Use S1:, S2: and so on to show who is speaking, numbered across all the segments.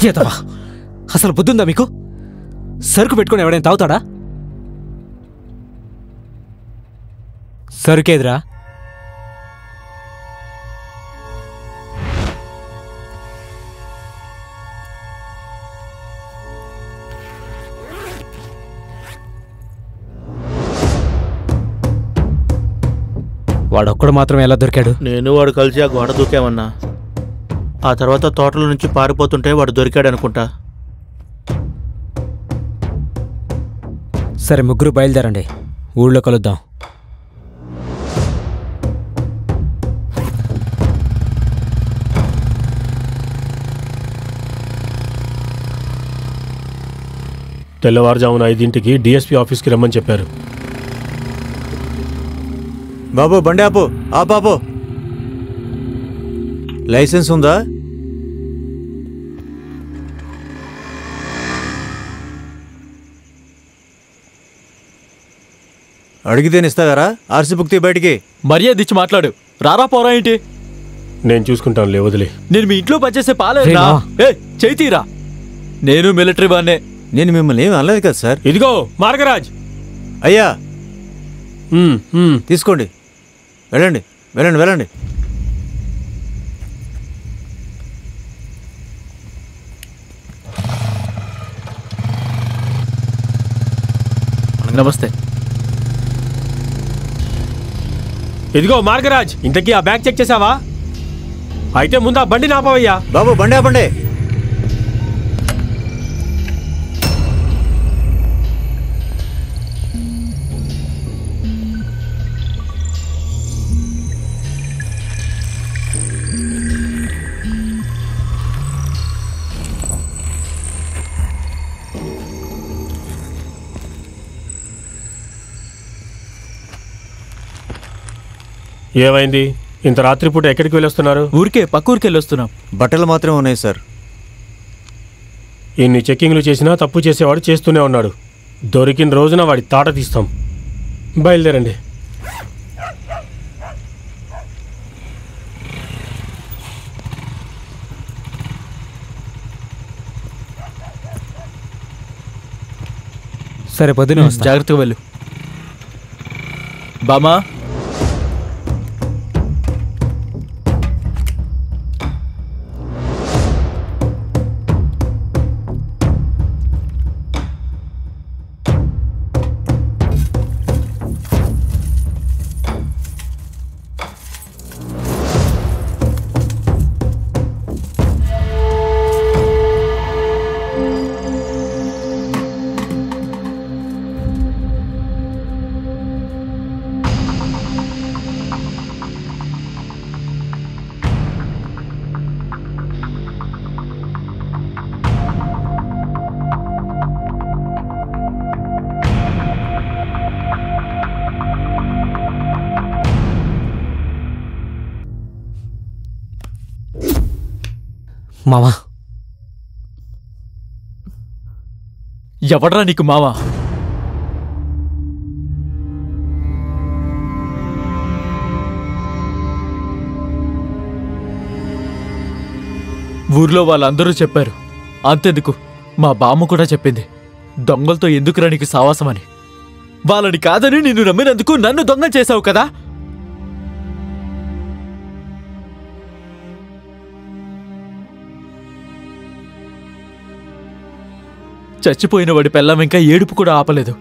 S1: ఏదవా అసలు బుద్ధుందా మీకు? సరుకు పెట్టుకుని ఎవడైనా తాగుతాడా? సరుకేదిరా? వాడొక్కడు మాత్రం ఎలా దొరికాడు?
S2: నేను వాడు కలిసి ఆ గోడ దూకామన్నా. ఆ తర్వాత తోటల నుంచి పారిపోతుంటే వాడు దొరికాడు అనుకుంటా.
S1: సరే ముగ్గురు బయలుదేరండి, ఊళ్ళో కలుద్దాం.
S3: తెల్లవారుజామున 5ంటికి డిఎస్పీ ఆఫీస్కి రమ్మని చెప్పారు.
S4: బాబు బండి ఆపు, ఆపాపు. లైసెన్స్ ఉందా? అడిగితేనే ఇస్తావారా? ఆర్సీ బుక్ తీ బయటికి.
S5: మర్యాద ఇచ్చి మాట్లాడు. రారా పోరా ఏంటి?
S3: నేను చూసుకుంటానులే, వదిలే.
S5: నేను మీ ఇంట్లో పనిచేసే పాలేరా? చేయితీరా, నేను మిలిటరీ వాన్నే.
S4: నేను మిమ్మల్ని ఏమి అనలేదు కదా సార్.
S3: ఇదిగో మార్గరాజ్.
S4: అయ్యా తీసుకోండి, వెళ్ళండి వెళ్ళండి వెళ్ళండి.
S5: నమస్తే.
S3: ఇదిగో మార్గరాజ్, ఇంతకీ ఆ బ్యాగ్ చెక్ చేసావా? అయితే ముందు ఆ బండి నాపవయ్యా.
S4: బాబు బండి ఆపండి.
S3: ఏమైంది? ఇంత రాత్రిపూట ఎక్కడికి వెళ్ళొస్తున్నారు?
S5: ఊరికే పక్క ఊరికి వెళ్ళొస్తున్నాం.
S4: బట్టలు మాత్రమే ఉన్నాయి సార్.
S3: ఇన్ని చెక్కింగ్లు చేసినా తప్పు చేసేవాడు చేస్తూనే ఉన్నాడు. దొరికిన రోజున వాడి తాట తీస్తాం. బయలుదేరండి.
S1: సరే పొద్దున
S5: జాగ్రత్తగా వెళ్ళు. బామా,
S1: మావా.
S5: ఎవడ్రా నీకు మావా? ఊర్లో వాళ్ళందరూ చెప్పారు. అంతెందుకు, మా బామ్మ కూడా చెప్పింది, దొంగలతో ఎందుకురా నీకు సావాసమని. వాళ్ళని కాదని నిన్ను నమ్మినందుకు నన్ను దొంగ చేశావు కదా. చచ్చిపోయిన వాడి పెళ్ళం ఇంకా ఏడుపు కూడా ఆపలేదు.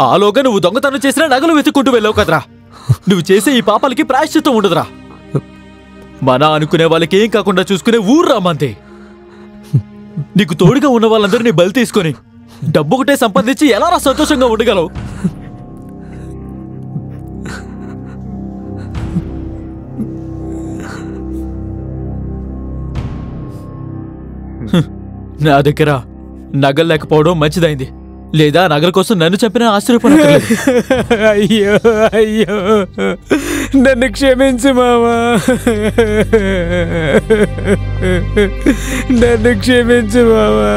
S5: ఆలోగా నువ్వు దొంగతనం చేసినా నగలు వెతుక్కుంటూ వెళ్ళావు కదరా. నువ్వు చేసే ఈ పాపాలకి ప్రాయశ్చిత్తం ఉండదురా. మన అనుకునే వాళ్ళకి ఏం కాకుండా చూసుకునే ఊర్రా మంది. నీకు తోడుగా ఉన్న వాళ్ళందరినీ బలి తీసుకొని డబ్బు ఒకటే సంపాదించి ఎలా సంతోషంగా ఉండగలవు? నా దగ్గర నగలు లేకపోవడం మంచిదైంది. లేదా నగల కోసం నన్ను చంపిన ఆశ్చర్యపడలేదు.
S1: అయ్యో అయ్యో, నన్ను క్షమించు మామా, నన్ను క్షమించు మామా.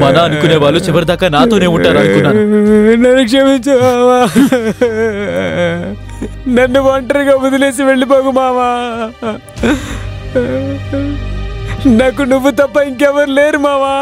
S5: మన అనుకునే వాళ్ళు చివరిదాకా నాతోనే ఉంటారు అనుకున్నాను.
S1: నన్ను క్షమించు మామా, నన్ను ఒంటరిగా వదిలేసి వెళ్ళిపోకు మామా. నాకు నువ్వు తప్ప ఇంకెవరు లేరు మావా.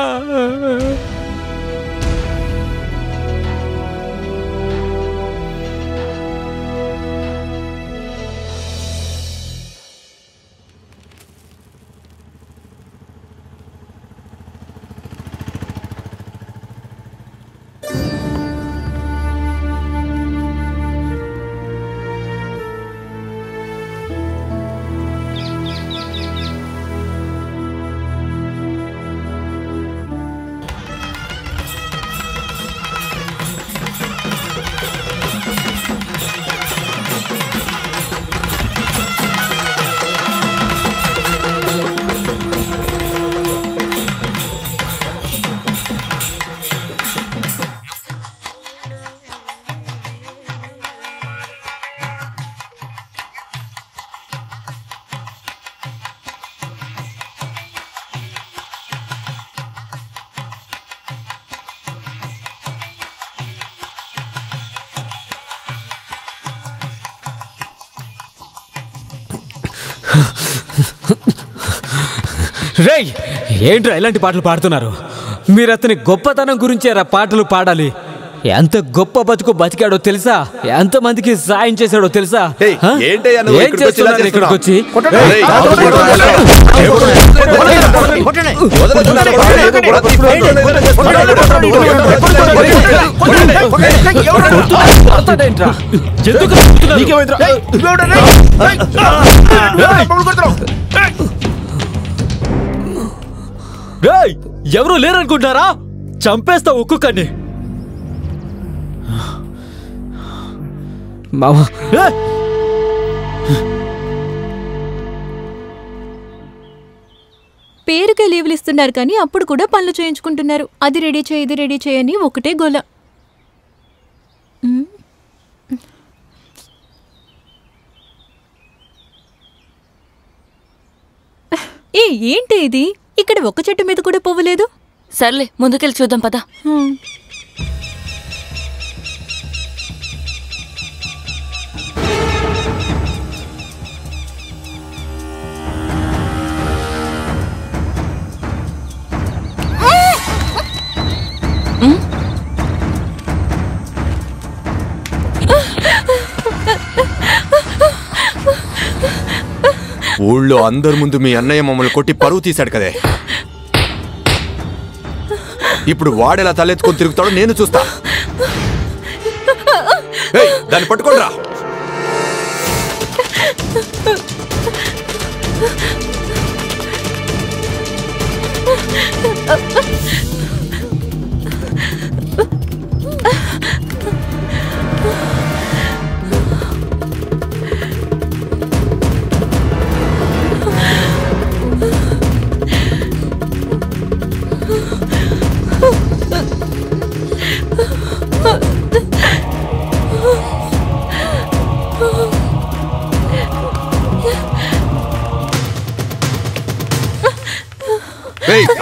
S1: రేయ్, ఏంట్రా ఇలాంటి పాటలు పాడుతున్నారు? మీరు అతని గొప్పతనం గురించేరా పాటలు పాడాలి. ఎంత గొప్ప బతుకు బతికాడో తెలుసా? ఎంత మందికి సాయం చేశాడో తెలుసా? ఏం చేస్తున్నారు ఇక్కడికి వచ్చి?
S5: ఎవరు లేరనుకుంటారా? చంపేస్తా ఒక్కొక్కడిని.
S1: మామా,
S6: పేరుకే లీవ్లు ఇస్తున్నారు కానీ అప్పుడు కూడా పనులు చేయించుకుంటున్నారు. అది రెడీ చేయి, ఇది రెడీ చేయని ఒకటే గోల. ఏంటి ఇది? ఇక్కడ ఒక చెట్టు మీద కూడా పోవలేదు.
S7: సర్లే, ముందుకెళ్ళి చూద్దాం పద.
S8: ఊళ్ళో అందరి ముందు మీ అన్నయ్య మమ్మల్ని కొట్టి పరువు తీశాడు కదే. ఇప్పుడు వాడెలా తలెత్తుకొని తిరుగుతాడో నేను చూస్తా. దాన్ని పట్టుకోండి రా.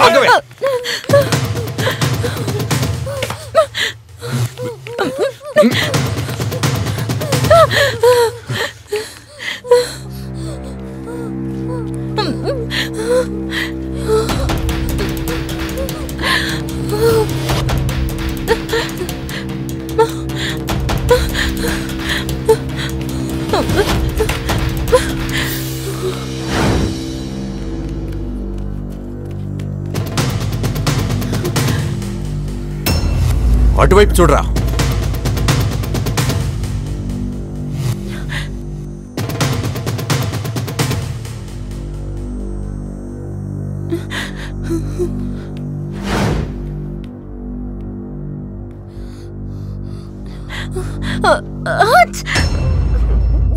S8: ఆగవే. అటువైపు చూడరా.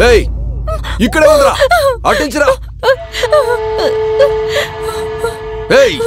S8: ఏయ్, ఇక్కడే ఉందిరా, అటించరా. ఏయ్